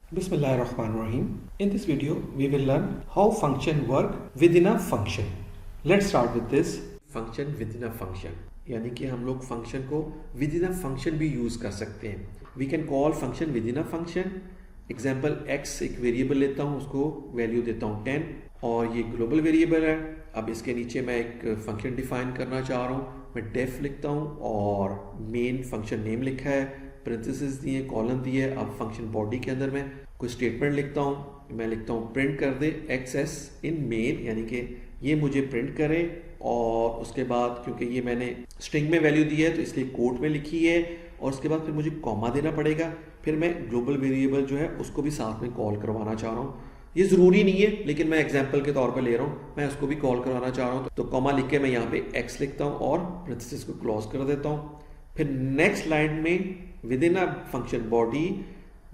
Bismillahirrahmanirrahim. In this video, we will learn how function work within a function. Let's start with this. Function within a function, यानी कि हम लोग function को within a function भी use कर सकते हैं. We can call function within a function. Example x एक वेरिएबल लेता हूँ, उसको वैल्यू देता हूँ 10 और ये ग्लोबल वेरिएबल है. अब इसके नीचे मैं एक फंक्शन डिफाइन करना चाह रहा हूँ. मैं डेफ लिखता हूँ और मेन फंक्शन नेम लिखा है, पेरेंथेसिस दिए, कॉलन दिए. अब फंक्शन बॉडी के अंदर मैं कोई स्टेटमेंट लिखता हूँ. मैं लिखता हूँ प्रिंट कर दे एक्सेस इन मेन, यानी कि ये मुझे प्रिंट करे. और उसके बाद क्योंकि ये मैंने स्ट्रिंग में वैल्यू दी है तो इसलिए कोट में लिखी है. और उसके बाद फिर मुझे कॉमा देना पड़ेगा. फिर मैं ग्लोबल वेरिएबल जो है उसको भी साथ में कॉल करवाना चाह रहा हूँ. ये ज़रूरी नहीं है, लेकिन मैं एग्जांपल के तौर पर ले रहा हूँ. मैं उसको भी कॉल करवाना चाह रहा हूँ तो कॉमा लिख के मैं यहाँ पे x लिखता हूँ और पैरेंथेसिस को क्लोज कर देता हूँ. फिर नेक्स्ट लाइन में with in a function body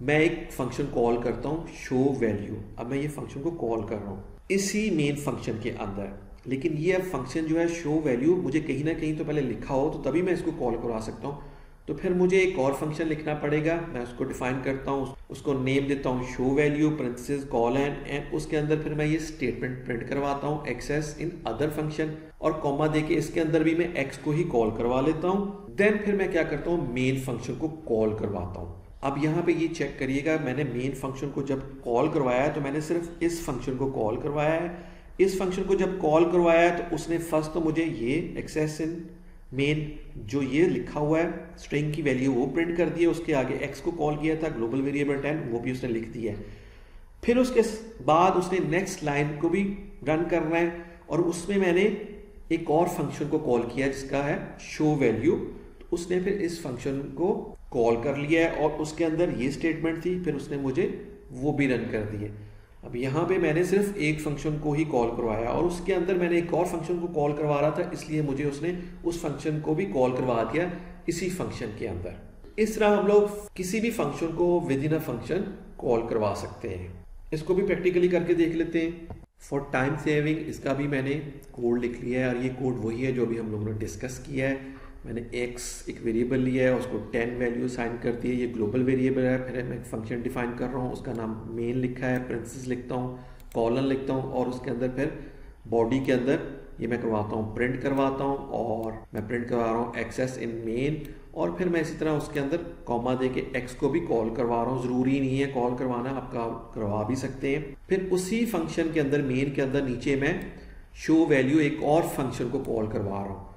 मैं एक फंक्शन कॉल करता हूँ शो वैल्यू. अब मैं ये फंक्शन को कॉल कर रहा हूँ इसी मेन फंक्शन के अंदर, लेकिन ये फंक्शन जो है शो वैल्यू मुझे कहीं ना कहीं तो पहले लिखा हो तो तभी मैं इसको कॉल करवा सकता हूँ. तो फिर मुझे एक और फंक्शन लिखना पड़ेगा. मैं उसको डिफाइन करता हूँ, उसको नेम देता हूँ show value parenthesis colon and उसके अंदर फिर मैं ये स्टेटमेंट प्रिंट करवाता हूँ एक्सेस इन अदर फंक्शन. और कॉमा देके इसके अंदर भी मैं x को ही कॉल करवा लेता हूँ. देन फिर मैं क्या करता हूँ, मेन फंक्शन को कॉल करवाता हूँ. अब यहाँ पे ये चेक करिएगा, मैंने मेन फंक्शन को जब कॉल करवाया है तो मैंने सिर्फ इस फंक्शन को कॉल करवाया है. इस फंक्शन को जब कॉल करवाया है तो उसने फर्स्ट तो मुझे ये एक्सेस इन मेन जो ये लिखा हुआ है स्ट्रिंग की वैल्यू वो प्रिंट कर दी है. उसके आगे x को कॉल किया था ग्लोबल वेरिएबल 10, वो भी उसने लिख दिया है. फिर उसके बाद उसने नेक्स्ट लाइन को भी रन करना है और उसमें मैंने एक और फंक्शन को कॉल किया जिसका है शो वैल्यू. तो उसने फिर इस फंक्शन को कॉल कर लिया है और उसके अंदर ये स्टेटमेंट थी, फिर उसने मुझे वो भी रन कर दिए. अब यहाँ पे मैंने सिर्फ एक फंक्शन को ही कॉल करवाया और उसके अंदर मैंने एक और फंक्शन को कॉल करवा रहा था, इसलिए मुझे उसने उस फंक्शन को भी कॉल करवा दिया इसी फंक्शन के अंदर. इस तरह हम लोग किसी भी फंक्शन को within a function call करवा सकते हैं. इसको भी प्रैक्टिकली करके देख लेते हैं. फॉर टाइम सेविंग इसका भी मैंने कोड लिख लिया है और ये कोड वही है जो भी हम लोगों ने डिस्कस किया है. मैंने x एक वेरिएबल लिया है, उसको 10 वैल्यू साइन कर दी है. ये ग्लोबल वेरिएबल है. फिर मैं एक फंक्शन डिफाइन कर रहा हूँ, उसका नाम मेन लिखा है, पेरेंथेसिस लिखता हूँ, कॉलन लिखता हूँ और उसके अंदर फिर बॉडी के अंदर ये मैं करवाता हूँ प्रिंट करवाता हूँ और मैं प्रिंट करवा रहा हूँ एक्सेस इन मेन. और फिर मैं इसी तरह उसके अंदर कॉमा दे के x को भी कॉल करवा रहा हूँ. ज़रूरी नहीं है कॉल करवाना, आप करवा भी सकते हैं. फिर उसी फंक्शन के अंदर मेन के अंदर नीचे मैं शो वैल्यू एक और फंक्शन को कॉल करवा रहा हूँ.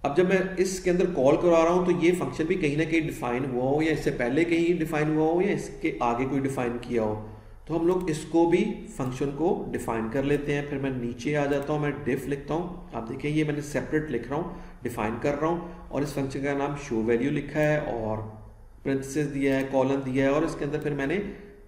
अब जब मैं इसके अंदर कॉल करवा रहा हूँ तो ये फंक्शन भी कहीं ना कहीं डिफाइन हुआ हो या इससे पहले कहीं डिफाइन हुआ हो या इसके आगे कोई डिफाइन किया हो, तो हम लोग इसको भी फंक्शन को डिफाइन कर लेते हैं. फिर मैं नीचे आ जाता हूँ, मैं डिफ लिखता हूँ. आप देखिए ये मैंने सेपरेट लिख रहा हूँ, डिफाइन कर रहा हूँ और इस फंक्शन का नाम शो वैल्यू लिखा है और पेरेंथेसिस दिया है, कॉलन दिया है और इसके अंदर फिर मैंने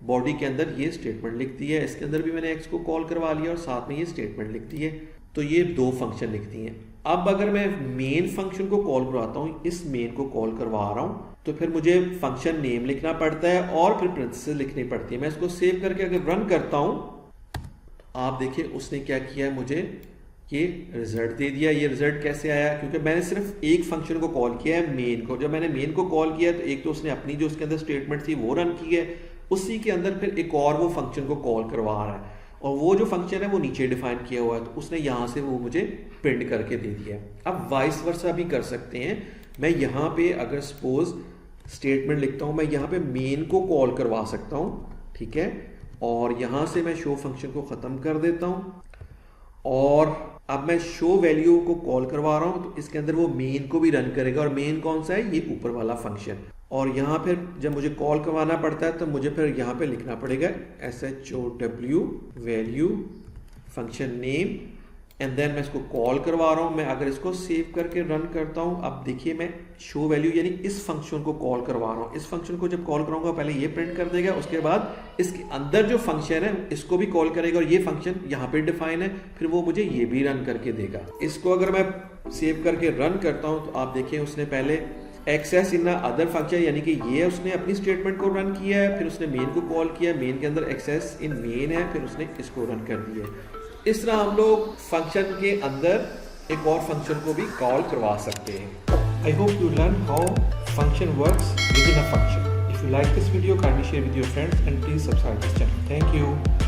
बॉडी के अंदर ये स्टेटमेंट लिख दी है. इसके अंदर भी मैंने x को कॉल करवा लिया और साथ में ये स्टेटमेंट लिख दी है. तो ये दो फंक्शन लिख दी हैं. अब अगर मैं मेन फंक्शन को कॉल करवाता हूँ, इस मेन को कॉल करवा रहा हूँ, तो फिर मुझे फंक्शन नेम लिखना पड़ता है और फिर पेरेंथेसिस लिखनी पड़ती है. मैं इसको सेव करके अगर रन करता हूँ, आप देखिए उसने क्या किया, मुझे ये रिजल्ट दे दिया. ये रिजल्ट कैसे आया, क्योंकि मैंने सिर्फ एक फंक्शन को कॉल किया है मेन को. जब मैंने मेन को कॉल किया तो एक तो उसने अपनी जो उसके अंदर स्टेटमेंट थी वो रन की है, उसी के अंदर फिर एक और वो फंक्शन को कॉल करवा रहा है और वो जो फंक्शन है वो नीचे डिफाइन किया हुआ है, तो उसने यहाँ से वो मुझे प्रिंट करके दे दिया. अब वाइस वर्सा भी कर सकते हैं. मैं यहाँ पे अगर सपोज स्टेटमेंट लिखता हूँ, मैं यहाँ पे मेन को कॉल करवा सकता हूँ, ठीक है, और यहाँ से मैं शो फंक्शन को ख़त्म कर देता हूँ और अब मैं शो वैल्यू को कॉल करवा रहा हूँ तो इसके अंदर वो मेन को भी रन करेगा. और मेन कौन सा है, ये ऊपर वाला फंक्शन. और यहाँ फिर जब मुझे कॉल करवाना पड़ता है तो मुझे फिर यहाँ पे लिखना पड़ेगा SHOW value function name and then मैं इसको कॉल करवा रहा हूँ. मैं अगर इसको सेव करके रन करता हूँ, अब देखिए मैं शो वैल्यू यानी इस फंक्शन को कॉल करवा रहा हूँ. इस फंक्शन को जब कॉल कराऊंगा पहले ये प्रिंट कर देगा, उसके बाद इसके अंदर जो फंक्शन है इसको भी कॉल करेगा और ये फंक्शन यहाँ पे डिफाइन है, फिर वो मुझे ये भी रन करके देगा. इसको अगर मैं सेव करके रन करता हूँ तो आप देखिए उसने पहले एक्सेस इन अदर फंक्शन यानी कि ये उसने अपनी स्टेटमेंट को रन किया है, फिर उसने मेन को कॉल किया, मेन के अंदर एक्सेस इन मेन है, फिर उसने इसको रन कर दिया. इस तरह हम लोग फंक्शन के अंदर एक और फंक्शन को भी कॉल करवा सकते हैं. I hope you learn how function works within a function. If you like this video, kindly share with your friends and please subscribe. Thank you.